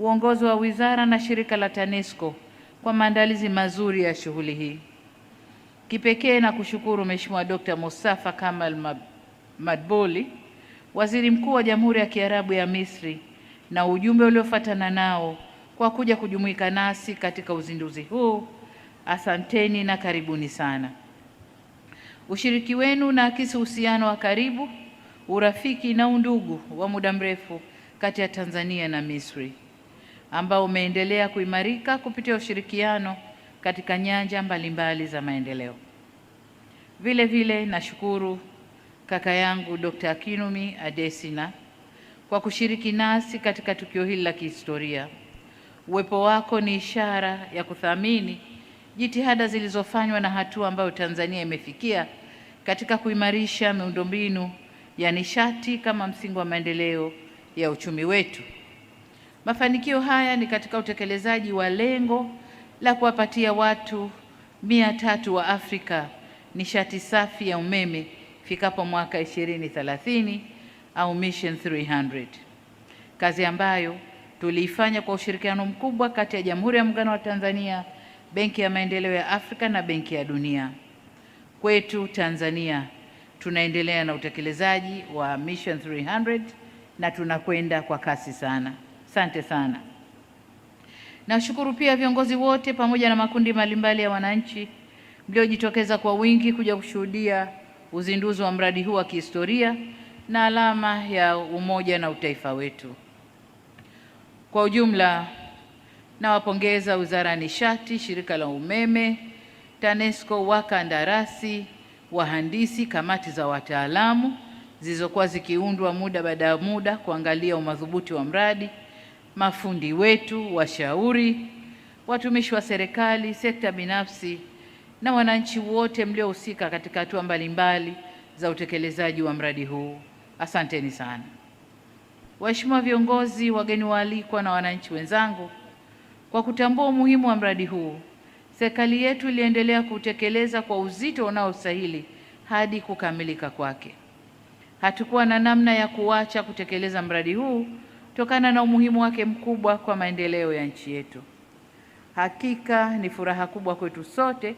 uongozi wa wizara na shirika la TANESCO kwa maandalizi mazuri ya shughuli hii. Kipekee na kushukuru Mheshimiwa Dr. Mustafa Kamal Madbouly, Waziri Mkuu wa Jamhuri ya Kiarabu ya Misri, na ujumbe uliofuatana nao kwa kuja kujumuika nasi katika uzinduzi huu. Asanteni na karibuni sana. Ushiriki wenu unaakisi uhusiano wa karibu, urafiki na undugu wa muda mrefu kati ya Tanzania na Misri, ambao umeendelea kuimarika kupitia ushirikiano katika nyanja mbalimbali za maendeleo. Vile vile nashukuru kaka yangu Dr. Akinwumi Adesina kwa kushiriki nasi katika tukio hili la kihistoria. Uwepo wako ni ishara ya kuthamini jitihada zilizofanywa na hatua ambayo Tanzania imefikia katika kuimarisha miundombinu ya nishati kama msingi wa maendeleo ya uchumi wetu. Mafanikio haya ni katika utekelezaji wa lengo la kuwapatia watu 300 wa Afrika nishati safi ya umeme fikapo mwaka 2030 au Mission 300. Kazi ambayo tuliifanya kwa ushirikiano mkubwa kati ya Jamhuri ya Muungano wa Tanzania, Benki ya Maendeleo ya Afrika na Benki ya Dunia. Kwetu Tanzania tunaendelea na utekelezaji wa Mission 300 na tunakwenda kwa kasi sana. Asante sana. Nashukuru pia viongozi wote pamoja na makundi mbalimbali ya wananchi mliojitokeza kwa wingi kuja kushuhudia uzinduzi wa mradi huu wa kihistoria na alama ya umoja na utaifa wetu. Kwa ujumla, nawapongeza Wizara ya Nishati, Shirika la Umeme, TANESCO, wakandarasi, wahandisi, kamati za wataalamu zilizokuwa zikiundwa muda baada ya muda kuangalia umadhubuti wa mradi, mafundi wetu, washauri, watumishi wa serikali, sekta binafsi na wananchi wote mliohusika katika hatua mbalimbali za utekelezaji wa mradi huu. Asanteni sana. Waheshimiwa viongozi, wageni waalikwa na wananchi wenzangu, kwa kutambua umuhimu wa mradi huu, serikali yetu iliendelea kutekeleza kwa uzito unaostahili hadi kukamilika kwake. Hatukuwa na namna ya kuacha kutekeleza mradi huu kutokana na umuhimu wake mkubwa kwa maendeleo ya nchi yetu. Hakika ni furaha kubwa kwetu sote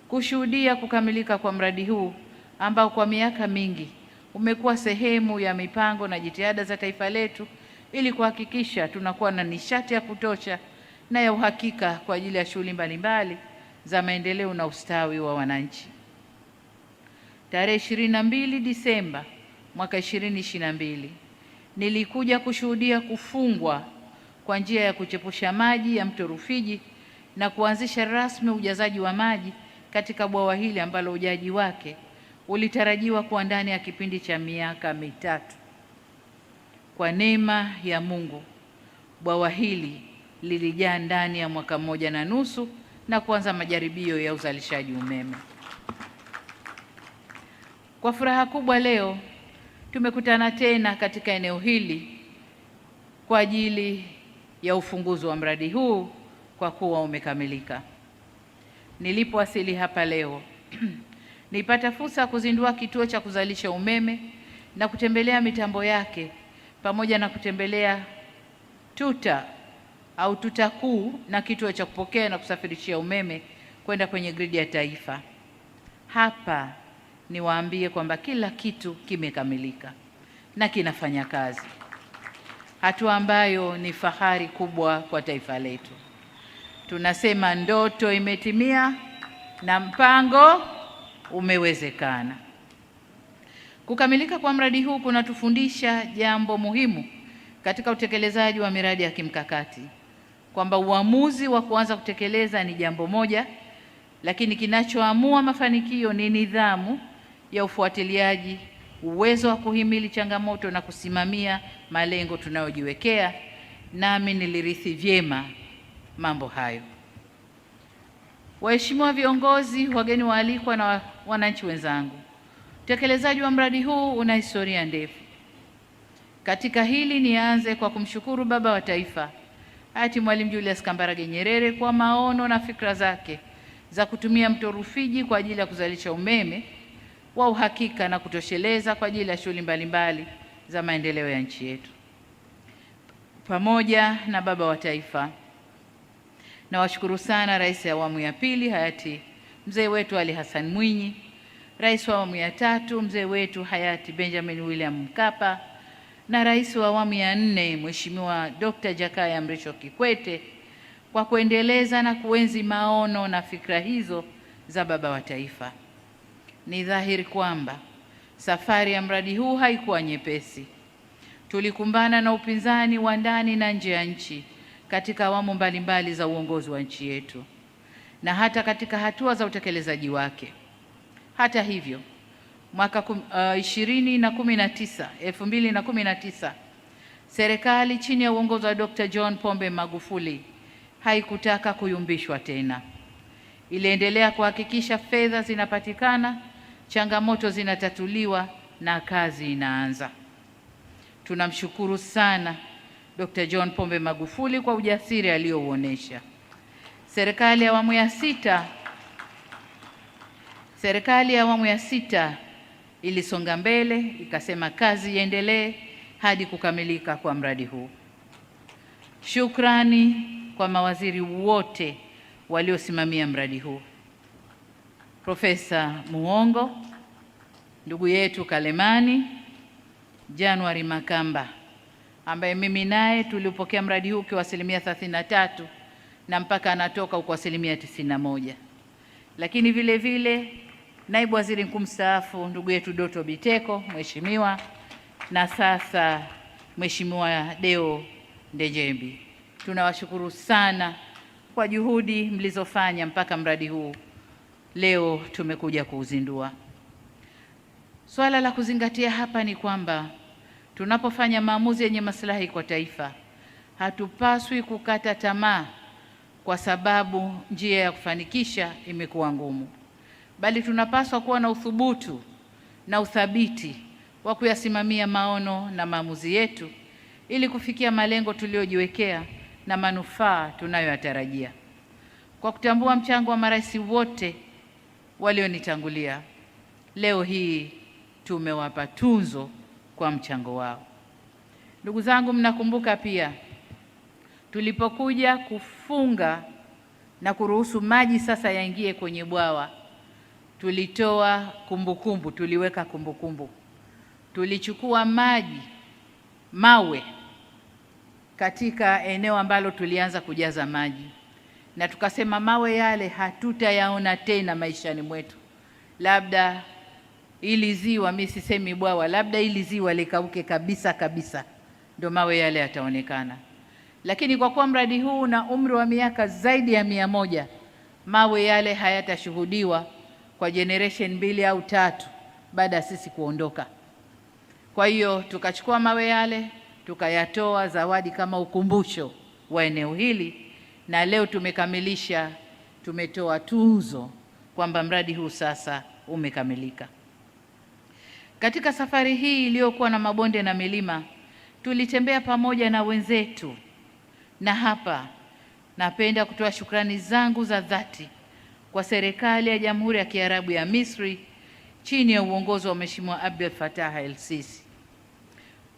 kushuhudia kukamilika kwa mradi huu ambao kwa miaka mingi umekuwa sehemu ya mipango na jitihada za taifa letu ili kuhakikisha tunakuwa na nishati ya kutosha na ya uhakika kwa ajili ya shughuli mbalimbali za maendeleo na ustawi wa wananchi. Tarehe 22 Disemba mwaka 2022 nilikuja kushuhudia kufungwa kwa njia ya kuchepusha maji ya mto Rufiji na kuanzisha rasmi ujazaji wa maji katika bwawa hili ambalo ujaji wake ulitarajiwa kuwa ndani ya kipindi cha miaka 3. Kwa neema ya Mungu, bwawa hili lilijaa ndani ya mwaka 1.5 na kuanza majaribio ya uzalishaji umeme. Kwa furaha kubwa leo tumekutana tena katika eneo hili kwa ajili ya ufunguzi wa mradi huu kwa kuwa umekamilika. Nilipowasili hapa leo nilipata fursa ya kuzindua kituo cha kuzalisha umeme na kutembelea mitambo yake pamoja na kutembelea tuta kuu na kituo cha kupokea na kusafirishia umeme kwenda kwenye gridi ya taifa. Hapa niwaambie kwamba kila kitu kimekamilika na kinafanya kazi, hatua ambayo ni fahari kubwa kwa taifa letu. Tunasema ndoto imetimia na mpango umewezekana. Kukamilika kwa mradi huu kunatufundisha jambo muhimu katika utekelezaji wa miradi ya kimkakati, kwamba uamuzi wa kuanza kutekeleza ni jambo moja, lakini kinachoamua mafanikio ni nidhamu ya ufuatiliaji, uwezo wa kuhimili changamoto na kusimamia malengo tunayojiwekea. Nami nilirithi vyema mambo hayo. Waheshimiwa viongozi, wageni waalikwa na wananchi wenzangu, utekelezaji wa mradi huu una historia ndefu. Katika hili nianze kwa kumshukuru Baba wa Taifa hayati Mwalimu Julius Kambarage Nyerere kwa maono na fikra zake za kutumia mto Rufiji kwa ajili ya kuzalisha umeme wa uhakika na kutosheleza kwa ajili ya shughuli mbalimbali za maendeleo ya nchi yetu. pamoja na baba wa taifa. Nawashukuru sana Rais wa awamu ya pili hayati mzee wetu Ali Hassan Mwinyi, Rais wa awamu ya tatu mzee wetu hayati Benjamin William Mkapa, na Rais wa awamu ya nne Mheshimiwa Dr. Jakaya Mrisho Kikwete kwa kuendeleza na kuenzi maono na fikra hizo za baba wa taifa. Ni dhahiri kwamba safari ya mradi huu haikuwa nyepesi. Tulikumbana na upinzani wa ndani na nje ya nchi katika awamu mbalimbali za uongozi wa nchi yetu na hata katika hatua za utekelezaji wake. Hata hivyo, mwaka 2019 serikali chini ya uongozi wa Dr. John Pombe Magufuli haikutaka kuyumbishwa tena. Iliendelea kuhakikisha fedha zinapatikana, changamoto zinatatuliwa na kazi inaanza. Tunamshukuru sana Dr. John Pombe Magufuli kwa ujasiri aliouonesha. Serikali ya awamu ya sita ilisonga mbele, ikasema kazi iendelee hadi kukamilika kwa mradi huu. Shukrani kwa mawaziri wote waliosimamia mradi huu. Profesa Muhongo, ndugu yetu Kalemani, January Makamba ambaye mimi naye tulipokea mradi huu kwa 33% na mpaka anatoka kwa 91%. Lakini vile vile naibu waziri mkuu mstaafu ndugu yetu Doto Biteko mheshimiwa, na sasa Mheshimiwa Deo Ndejembi. Tunawashukuru sana kwa juhudi mlizofanya mpaka mradi huu leo tumekuja kuuzindua. Swala la kuzingatia hapa ni kwamba tunapofanya maamuzi yenye maslahi kwa taifa, hatupaswi kukata tamaa kwa sababu njia ya kufanikisha imekuwa ngumu, bali tunapaswa kuwa na uthubutu na uthabiti wa kuyasimamia maono na maamuzi yetu ili kufikia malengo tuliyojiwekea na manufaa tunayoyatarajia. Kwa kutambua mchango wa marais wote walionitangulia, leo hii tumewapa tuzo kwa mchango wao. Ndugu zangu, mnakumbuka pia tulipokuja kufunga na kuruhusu maji sasa yaingie kwenye bwawa, tulitoa kumbukumbu, tuliweka kumbukumbu. Tulichukua mawe katika eneo ambalo tulianza kujaza maji, na tukasema mawe yale hatutayaona tena maishani mwetu. Labda ili ziwa, mimi sisemi bwawa, labda ili ziwa likauke kabisa kabisa, ndio mawe yale yataonekana. Lakini kwa kuwa mradi huu na umri wa miaka zaidi ya 100, mawe yale hayatashuhudiwa kwa generation 2 au 3 baada ya sisi kuondoka. Kwa hiyo tukachukua mawe yale tukayatoa zawadi kama ukumbusho wa eneo hili, na leo tumekamilisha, tumetoa tuzo kwamba mradi huu sasa umekamilika. Katika safari hii iliyokuwa na mabonde na milima, tulitembea pamoja na wenzetu, na hapa napenda kutoa shukrani zangu za dhati kwa serikali ya Jamhuri ya Kiarabu ya Misri chini ya uongozi wa Mheshimiwa Abdel Fattah el-Sisi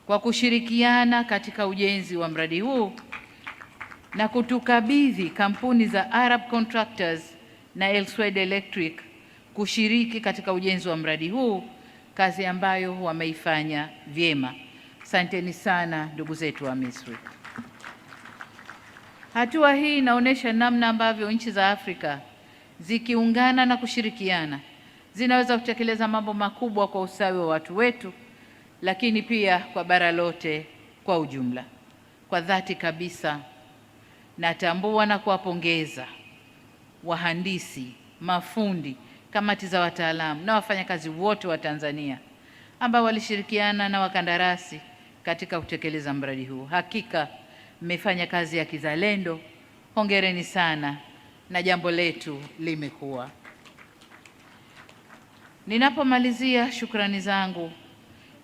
kwa kushirikiana katika ujenzi wa mradi huu na kutukabidhi kampuni za Arab Contractors na Elsewed Electric kushiriki katika ujenzi wa mradi huu, kazi ambayo wameifanya vyema. Asanteni sana ndugu zetu wa Misri. Hatua hii inaonyesha namna ambavyo nchi za Afrika zikiungana na kushirikiana zinaweza kutekeleza mambo makubwa kwa ustawi wa watu wetu, lakini pia kwa bara lote kwa ujumla. Kwa dhati kabisa natambua na kuwapongeza wahandisi, mafundi, kamati za wataalamu na wafanyakazi wote wa Tanzania ambao walishirikiana na wakandarasi katika kutekeleza mradi huu. Hakika mmefanya kazi ya kizalendo. Hongereni sana na jambo letu limekuwa. Ninapomalizia shukrani zangu,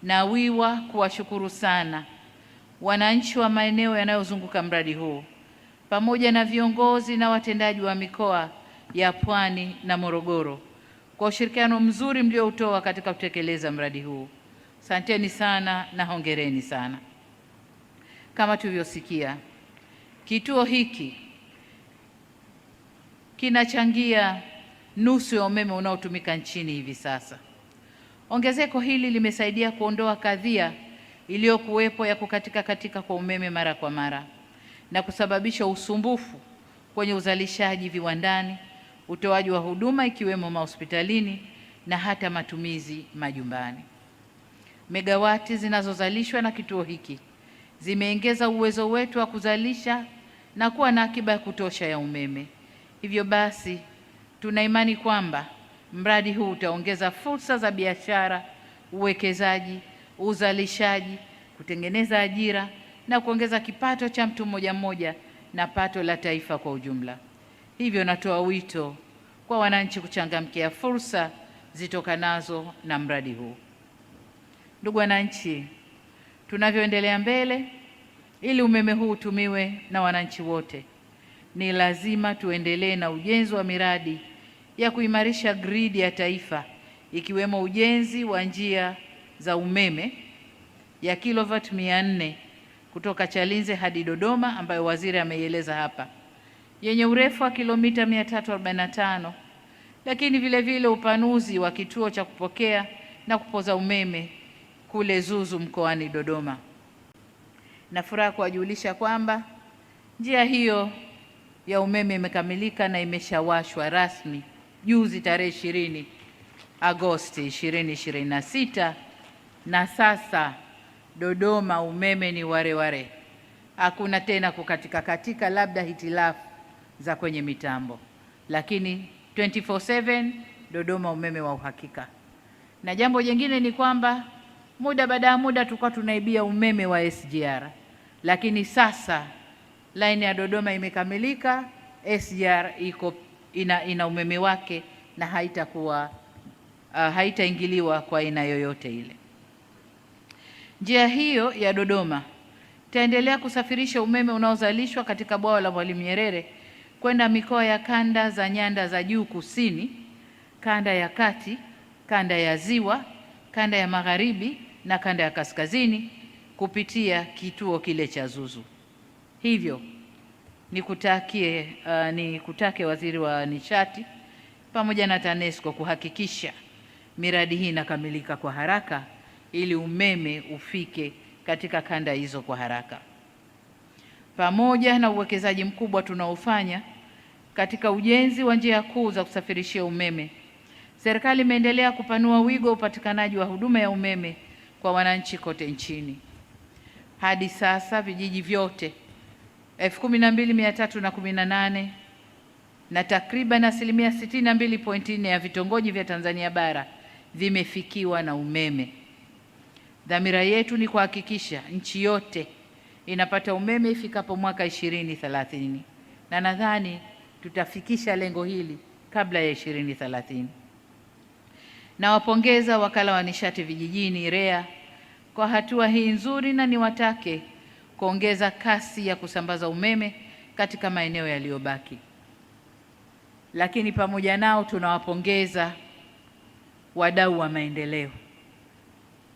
nawiwa kuwashukuru sana wananchi wa maeneo yanayozunguka mradi huu pamoja na viongozi na watendaji wa mikoa ya Pwani na Morogoro kwa ushirikiano mzuri mlioutoa katika kutekeleza mradi huu. Asanteni sana na hongereni sana. Kama tulivyosikia, kituo hiki kinachangia nusu ya umeme unaotumika nchini hivi sasa. Ongezeko hili limesaidia kuondoa kadhia iliyokuwepo ya kukatika kwa umeme mara kwa mara na kusababisha usumbufu kwenye uzalishaji viwandani, utoaji wa huduma ikiwemo mahospitalini na hata matumizi majumbani. Megawati zinazozalishwa na kituo hiki zimeongeza uwezo wetu wa kuzalisha na kuwa na akiba ya kutosha ya umeme. Hivyo basi, tuna imani kwamba mradi huu utaongeza fursa za biashara, uwekezaji, uzalishaji, kutengeneza ajira na kuongeza kipato cha mtu mmoja mmoja na pato la taifa kwa ujumla. Hivyo natoa wito kwa wananchi kuchangamkia fursa zitokanazo na mradi huu. Ndugu wananchi, tunavyoendelea mbele, ili umeme huu utumiwe na wananchi wote, ni lazima tuendelee na ujenzi wa miradi ya kuimarisha gridi ya taifa, ikiwemo ujenzi wa njia za umeme ya kilovati 400 kutoka Chalinze hadi Dodoma, ambayo waziri ameieleza hapa, yenye urefu wa kilomita 345, lakini vile vile upanuzi wa kituo cha kupokea na kupoza umeme kule Zuzu mkoani Dodoma. Na furaha kuwajulisha kwamba njia hiyo ya umeme imekamilika na imeshawashwa rasmi juzi tarehe 20 Agosti 2026, na sasa Dodoma umeme ni wareware. Hakuna tena kukatika, labda hitilafu za kwenye mitambo, lakini 24/7 Dodoma umeme wa uhakika. Na jambo jingine ni kwamba muda baada ya muda tulikuwa tunaibia umeme wa SGR, lakini sasa laini ya Dodoma imekamilika, SGR ina umeme wake na haitaingiliwa kwa aina yoyote ile. Njia hiyo ya Dodoma itaendelea kusafirisha umeme unaozalishwa katika bwawa la Mwalimu Nyerere kwenda mikoa ya kanda za nyanda za juu kusini, kanda ya kati, kanda ya ziwa, kanda ya magharibi na kanda ya kaskazini kupitia kituo kile cha Zuzu. Hivyo nikutake Waziri wa Nishati pamoja na TANESCO kuhakikisha miradi hii inakamilika kwa haraka ili umeme ufike katika kanda hizo kwa haraka. Pamoja na uwekezaji mkubwa tunaofanya katika ujenzi wa njia kuu za kusafirishia umeme, serikali imeendelea kupanua wigo wa upatikanaji wa huduma ya umeme kwa wananchi kote nchini. Hadi sasa vijiji vyote 12,318 na takriban 62.4% ya vitongoji vya Tanzania bara vimefikiwa na umeme. Dhamira yetu ni kuhakikisha nchi yote inapata umeme ifikapo mwaka 2030, na nadhani tutafikisha lengo hili kabla ya 2030. Nawapongeza wakala wa nishati vijijini REA kwa hatua hii nzuri, na niwatake kuongeza kasi ya kusambaza umeme katika maeneo yaliyobaki. Lakini pamoja nao tunawapongeza wadau wa maendeleo,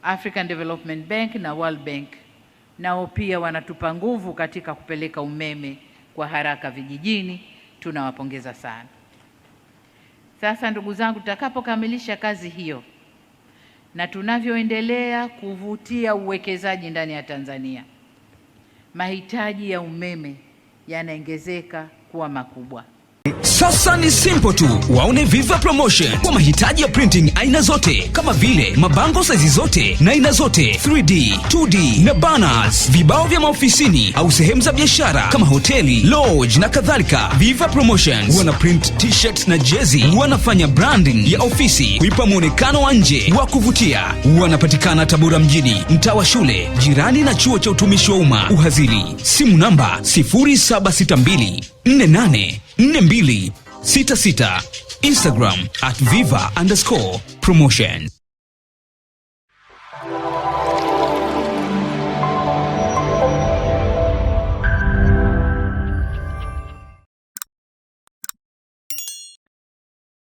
African Development Bank na World Bank, nao pia wanatupa nguvu katika kupeleka umeme kwa haraka vijijini. Tunawapongeza sana. Sasa ndugu zangu, tutakapokamilisha kazi hiyo na tunavyoendelea kuvutia uwekezaji ndani ya Tanzania, mahitaji ya umeme yanaongezeka kuwa makubwa. Sasa ni simple tu, waone Viva Promotion kwa mahitaji ya printing aina zote, kama vile mabango size zote na aina zote, 3D, 2D na banners, vibao vya maofisini au sehemu za biashara kama hoteli, lodge na kadhalika. Viva Promotions wana print t-shirts na jezi, wanafanya branding ya ofisi kuipa muonekano wa nje wa kuvutia. Wanapatikana Tabora mjini, mtaa wa shule, jirani na chuo cha utumishi wa umma Uhazili. Simu namba 0762484266. Instagram @viva_promotion.